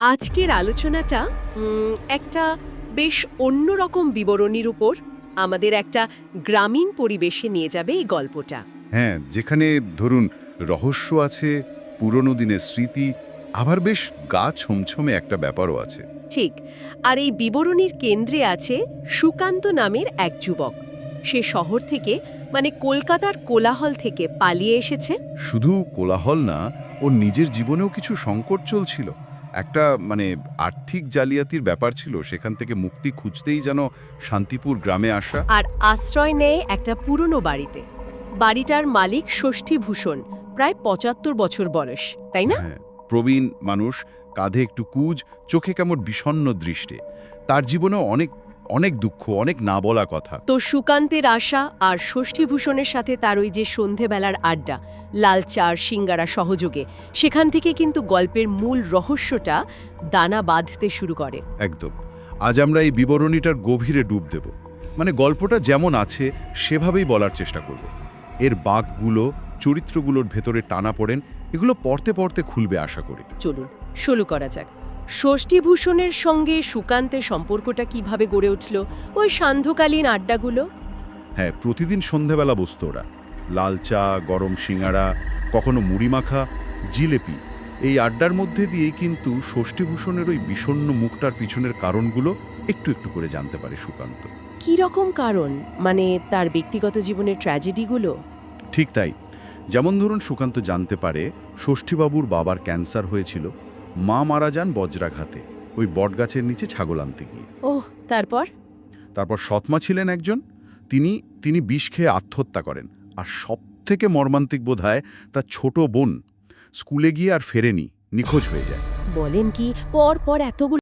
আজকের আলোচনাটা একটা বেশ অন্যরকম বিবরণীর উপর আমাদের একটা গ্রামীণ পরিবেশে নিয়ে যাবে এই গল্পটা। হ্যাঁ, যেখানে ধরুন রহস্য আছে, পুরনো দিনের স্মৃতি, আবার বেশ গা ছমছমে একটা ব্যাপারও আছে। ঠিক। আর এই বিবরণীর কেন্দ্রে আছে সুকান্ত নামের এক যুবক। সে শহর থেকে মানে কলকাতার কোলাহল থেকে পালিয়ে এসেছে। শুধু কোলাহল না, ওর নিজের জীবনেও কিছু সংকট চলছিল। একটা আর্থিক জালিয়াতির ব্যাপার ছিল, সেখান থেকে মুক্তি খুঁজতেই যেন শান্তিপুর গ্রামে আসা। আর আশ্রয় নেয় একটা পুরনো বাড়িতে। বাড়িটার মালিক ষষ্ঠীভূষণ, প্রায় ৭৫ বছর বয়স, তাই না? হ্যাঁ, প্রবীণ মানুষ, কাঁধে একটু কুঁজ, চোখে কেমন বিষণ্ণ দৃষ্টে। তার জীবনেও অনেক অনেক দুঃখ, অনেক না বলা কথা। তো সুকান্তের আশা আর ষষ্ঠীভূষণের সাথে তার ওই যে সন্ধেবেলার আড্ডা, লাল চার সিঙ্গারা সহযোগে, সেখান থেকে কিন্তু গল্পের মূল রহস্যটা দানা বাঁধতে শুরু করে। একদম। আজ আমরা এই বিবরণীটার গভীরে ডুব দেব। গল্পটা যেমন আছে সেভাবেই বলার চেষ্টা করব। এর বাঁকগুলো, চরিত্রগুলোর ভেতরে টানা পড়েন, এগুলো পড়তে পড়তে খুলবে আশা করি। চলুন শুরু করা যাক। ষষ্ঠীভূষণের সঙ্গে সুকান্তের সম্পর্কটা কিভাবে গড়ে উঠল? ওই সান্ধ্যকালীন আড্ডাগুলো। হ্যাঁ, প্রতিদিন সন্ধেবেলা বসতো ওরা। লাল চা, গরম সিঙাড়া, কখনো মুড়ি মাখা, জিলেপি। এই আড্ডার মধ্যে দিয়েই কিন্তু ষষ্ঠীভূষণের ওই বিষণ্ণ মুখটার পিছনের কারণগুলো একটু একটু করে জানতে পারে সুকান্ত। কি রকম কারণ? মানে তার ব্যক্তিগত জীবনের ট্র্যাজেডিগুলো? ঠিক তাই। যেমন ধরুন, সুকান্ত জানতে পারে ষষ্ঠীবাবুর বাবার ক্যান্সার হয়েছিল, মা মারা যান বজ্রাঘাতে ওই বটগাছের নিচে ছাগল আনতে গিয়ে। ওহ, তারপর? তারপর সৎমা ছিলেন একজন, তিনি তিনি বিষ খেয়ে আত্মহত্যা করেন। আর সবথেকে মর্মান্তিক বোধহয় তার ছোট বোন স্কুলে গিয়ে আর ফেরেনি, নিখোঁজ হয়ে যায়। বলেন কি? পর পর এতগুলো